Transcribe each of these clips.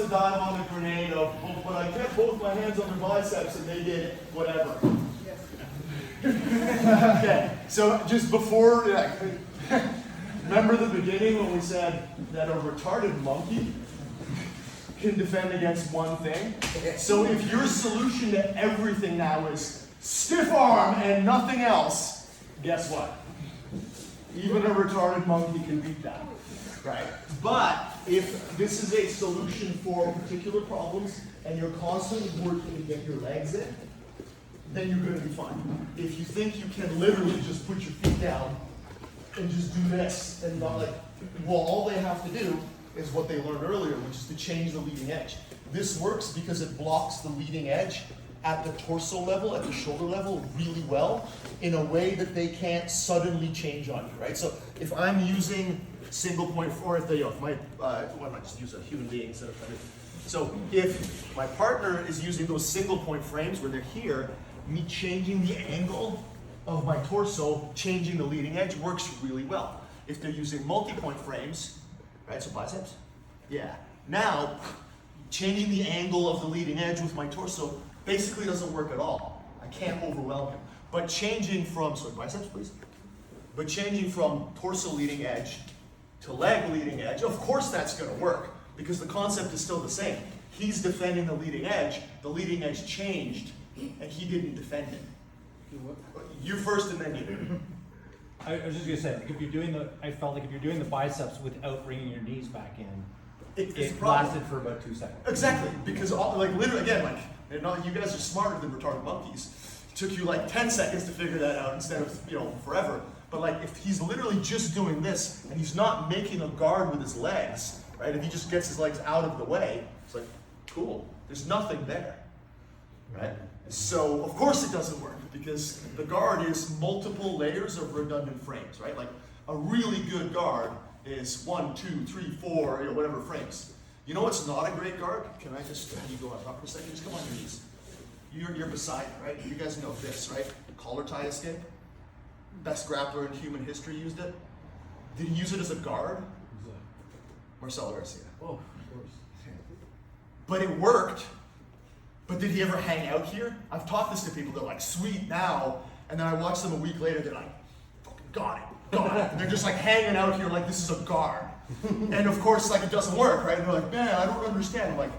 to dive on the grenade of, oh, but I kept both my hands on their biceps and they did whatever. Okay, so just before, remember the beginning when we said that a retarded monkey can defend against one thing? So if your solution to everything now is stiff arm and nothing else, guess what? Even a retarded monkey can beat that, right? But if this is a solution for particular problems and you're constantly working to get your legs in, then you're going to be fine. If you think you can literally just put your feet down and just do this and not like, well, all they have to do is what they learned earlier, which is to change the leading edge. This works because it blocks the leading edge at the torso level, at the shoulder level really well in a way that they can't suddenly change on you, right? So if I'm using single point, or if they, why don't I just use a human being instead of everything? So if my partner is using those single point frames where they're here, me changing the angle of my torso, changing the leading edge works really well. If they're using multi-point frames, right, so biceps, yeah. Now, changing the angle of the leading edge with my torso basically doesn't work at all. I can't overwhelm him. But changing from, sorry, biceps please. But changing from torso leading edge to leg leading edge, of course that's gonna work because the concept is still the same. He's defending the leading edge changed, and he didn't defend it. You first and then you. I was just gonna say, like, if you're doing I felt like if you're doing the biceps without bringing your knees back in, it lasted for about 2 seconds. Exactly, because like literally, again, like, you guys are smarter than retarded monkeys. It took you like 10 seconds to figure that out instead of, forever. But like, if he's literally just doing this and he's not making a guard with his legs, right? If he just gets his legs out of the way, it's like, cool, there's nothing there, right? So, of course it doesn't work because the guard is multiple layers of redundant frames, right? Like a really good guard is 1, 2, 3, 4, whatever frames. You know what's not a great guard? Can I just have you go on top for a second? Just come on your knees. You're beside me, right? You guys know this, right? Collar tie escape. Best grappler in human history used it. Did he use it as a guard? Marcelo Garcia. Oh, of course. But it worked. But did he ever hang out here? I've taught this to people. They're like, sweet now. And then I watch them a week later. They're like, fucking got it. And they're just like hanging out here like this is a guard. And of course, like it doesn't work, right? And they're like, man, I don't understand. I'm like,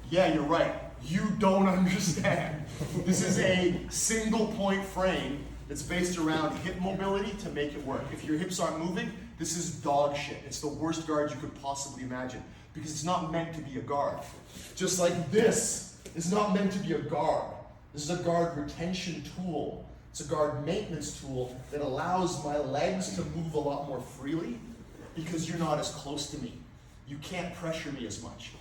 yeah, you're right. You don't understand. This is a single point frame that's based around hip mobility to make it work. If your hips aren't moving, this is dog shit. It's the worst guard you could possibly imagine because it's not meant to be a guard. Just like this is not meant to be a guard. This is a guard retention tool. It's a guard maintenance tool that allows my legs to move a lot more freely because you're not as close to me. You can't pressure me as much.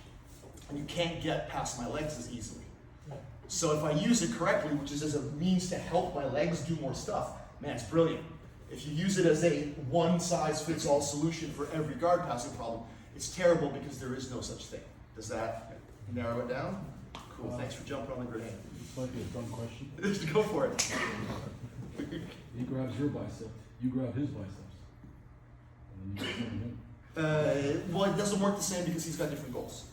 And you can't get past my legs as easily. So if I use it correctly, which is as a means to help my legs do more stuff, man, it's brilliant. If you use it as a one-size-fits-all solution for every guard passing problem, it's terrible because there is no such thing. Does that narrow it down? Cool, thanks for jumping on the grenade. This might be a dumb question. Go for it. He grabs your bicep, you grab his biceps. And then you defend him. Well, it doesn't work the same because he's got different goals.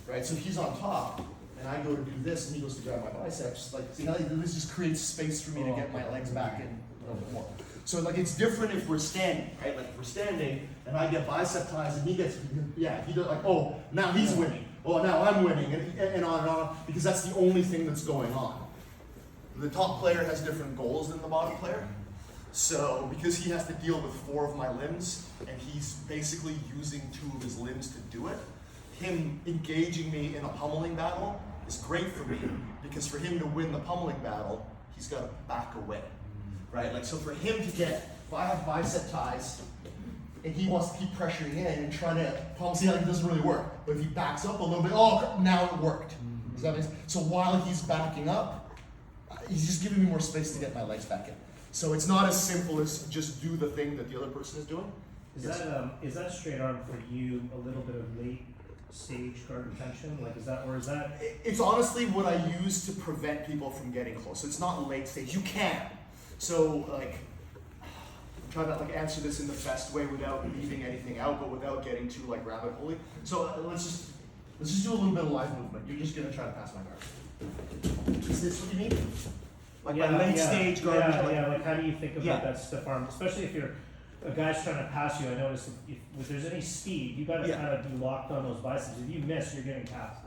Right? So he's on top, and I go to do this, and he goes to grab my biceps. Like, see how this just creates space for me to get my legs back in a little bit more. So like it's different if we're standing, right? Like if we're standing, and I get bicep ties, and he gets, he does like, oh, now he's winning. Oh, now I'm winning, and on, because that's the only thing that's going on. The top player has different goals than the bottom player. So because he has to deal with 4 of my limbs, and he's basically using 2 of his limbs to do it, him engaging me in a pummeling battle is great for me because for him to win the pummeling battle, he's got to back away, right? Like, so for him to get, if I have bicep ties and he wants to keep pressuring in and trying to pummel, see how it doesn't really work. But if he backs up a little bit, oh, now it worked. Does that make sense? So while he's backing up, he's just giving me more space to get my legs back in. So it's not as simple as just do the thing that the other person is doing. Is that straight arm for you a little bit of late stage guard retention? Like, is that? It's honestly what I use to prevent people from getting close. It's not late stage. You can. So like, I'm trying to like answer this in the best way without leaving anything out, but without getting too like rabbit hole-y. So let's just Let's just do a little bit of live movement. You're just gonna try to pass my guard. Is this what you mean? Like my late stage guard? Like how do you think about Yeah. that stiff arm, especially if you're a guy's trying to pass you? I notice if there's any speed, you gotta Yeah. kind of be locked on those biceps. If you miss, you're getting passed.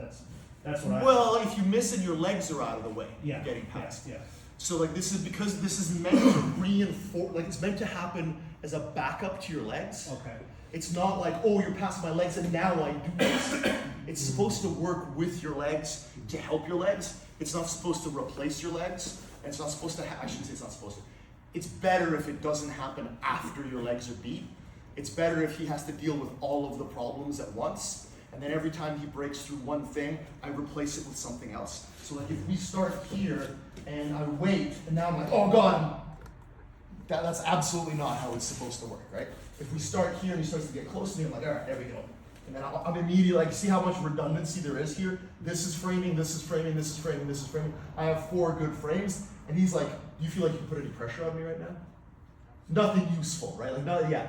That's what I. Well, if you miss and your legs are out of the way, yeah, you're getting passed. Yeah. So like this is because this is meant to reinforce, like it's meant to happen as a backup to your legs. Okay. It's not like, oh, you're passing my legs and now I do this. It's supposed to work with your legs to help your legs. It's not supposed to replace your legs. And it's not supposed to, I shouldn't say it's not supposed to. It's better if it doesn't happen after your legs are beat. It's better if he has to deal with all of the problems at once. And then every time he breaks through one thing, I replace it with something else. So like if we start here and I wait, and now I'm like, oh God, that's absolutely not how it's supposed to work, right? If we start here and he starts to get close to me, I'm like, all right, there we go. And then I'm immediately like, see how much redundancy there is here? This is framing, this is framing, this is framing, this is framing. I have 4 good frames, and he's like, do you feel like you can put any pressure on me right now? Nothing useful, right? Like, not, yeah.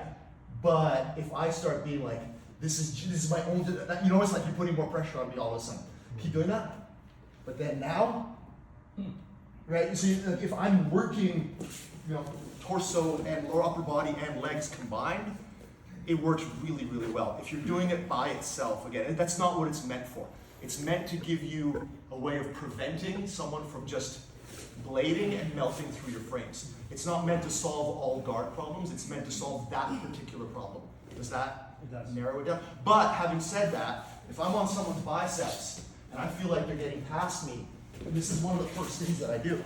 But if I start being like, this is my own, you know, it's like you're putting more pressure on me all of a sudden. Keep doing that. But then now, right? So like, if I'm working, you know, torso and lower upper body and legs combined, it works really, really well. If you're doing it by itself, again, that's not what it's meant for. It's meant to give you a way of preventing someone from just blading and melting through your frames. It's not meant to solve all guard problems. It's meant to solve that particular problem. Does that narrow it down? But having said that, if I'm on someone's biceps and I feel like they're getting past me, this is one of the first things that I do.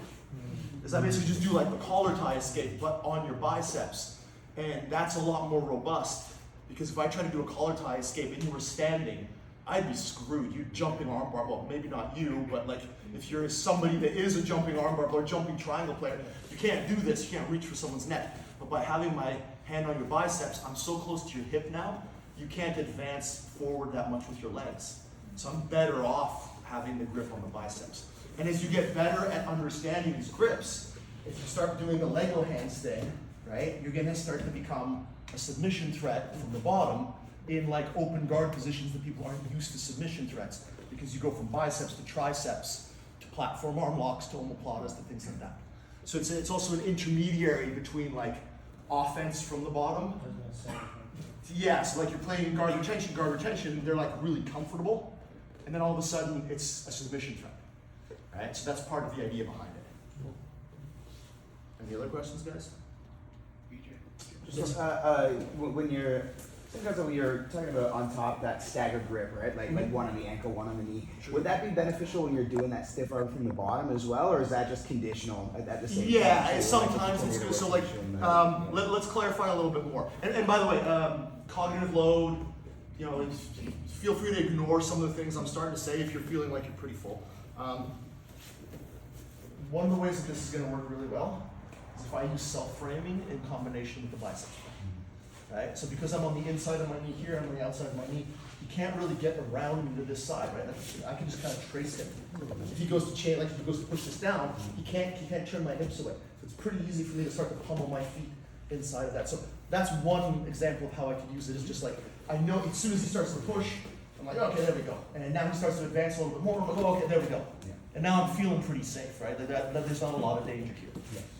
Is I basically just do like the collar tie escape, but on your biceps. And that's a lot more robust, because if I try to do a collar tie escape and you were standing, I'd be screwed. You'd jumping armbar, well, maybe not you, but like if you're somebody that is a jumping armbar or jumping triangle player, you can't do this, you can't reach for someone's neck. But by having my hand on your biceps, I'm so close to your hip now, you can't advance forward that much with your legs. So I'm better off having the grip on the biceps. And as you get better at understanding these grips, if you start doing the Lego hands thing, right, you're gonna start to become a submission threat from the bottom in like open guard positions that people aren't used to submission threats, because you go from biceps to triceps to platform arm locks to omoplatas to things like that. So it's also an intermediary between like offense from the bottom. Yeah, so like you're playing guard retention, they're like really comfortable, and then all of a sudden it's a submission threat. Right? So that's part of the idea behind it. Any other questions, guys? Just when you're sometimes when you're talking about on top, that staggered grip, right? Like one on the ankle, one on the knee. Sure. Would that be beneficial when you're doing that stiff arm from the bottom as well, or is that just conditional at the same time? Yeah, So, sometimes it's good. So like, rotation, let's clarify a little bit more. And by the way, cognitive load, you know, feel free to ignore some of the things I'm starting to say if you're feeling like you're pretty full. One of the ways that this is going to work really well is if I use self-framing in combination with the bicep. Right? So because I'm on the inside of my knee here, I'm on the outside of my knee, you can't really get around me to this side, right? Like, I can just kind of trace him. If he goes to chain, like if he goes to push this down, he can't turn my hips away. So it's pretty easy for me to start to pummel my feet inside of that. So that's one example of how I could use it. Is just like, I know as soon as he starts to push, I'm like, okay, there we go. And then now he starts to advance a little bit more, I'm like, oh, okay, there we go. Yeah. And now I'm feeling pretty safe, right? Like that there's not a lot of danger here,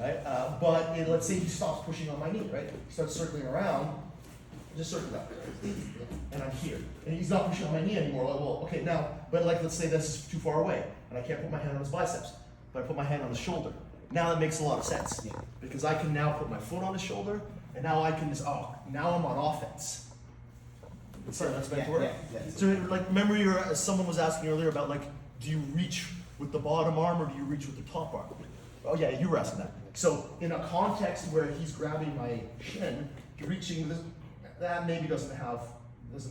right? But let's say he stops pushing on my knee, right? He starts circling around, just circle that, and I'm here. And he's not pushing on my knee anymore. Like, well, okay, now, but like let's say this is too far away, and I can't put my hand on his biceps, but I put my hand on his shoulder. Now that makes a lot of sense, because I can now put my foot on his shoulder, and now I can just, now I'm on offense. That's meant to work. So like, remember someone was asking earlier about like, do you reach with the bottom arm or do you reach with the top arm? Oh yeah, you were asking that. So in a context where he's grabbing my shin, reaching this, that maybe doesn't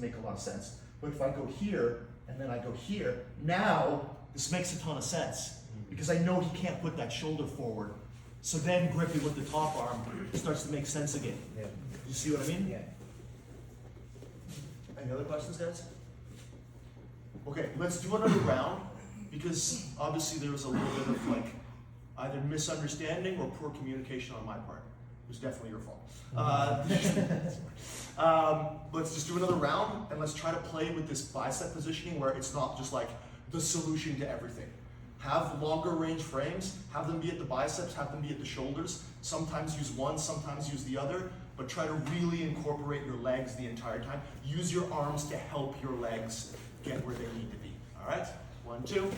make a lot of sense. But if I go here and then I go here, now this makes a ton of sense, because I know he can't put that shoulder forward. So then gripping with the top arm starts to make sense again. Yeah. You see what I mean? Yeah. Any other questions, guys? Okay, let's do another round, because obviously there was a little bit of like either misunderstanding or poor communication on my part. It was definitely your fault. Let's just do another round, and let's try to play with this bicep positioning where it's not just like the solution to everything. Have longer range frames, have them be at the biceps, have them be at the shoulders. Sometimes use one, sometimes use the other, but try to really incorporate your legs the entire time. Use your arms to help your legs get where they need to be. All right? 1, 2.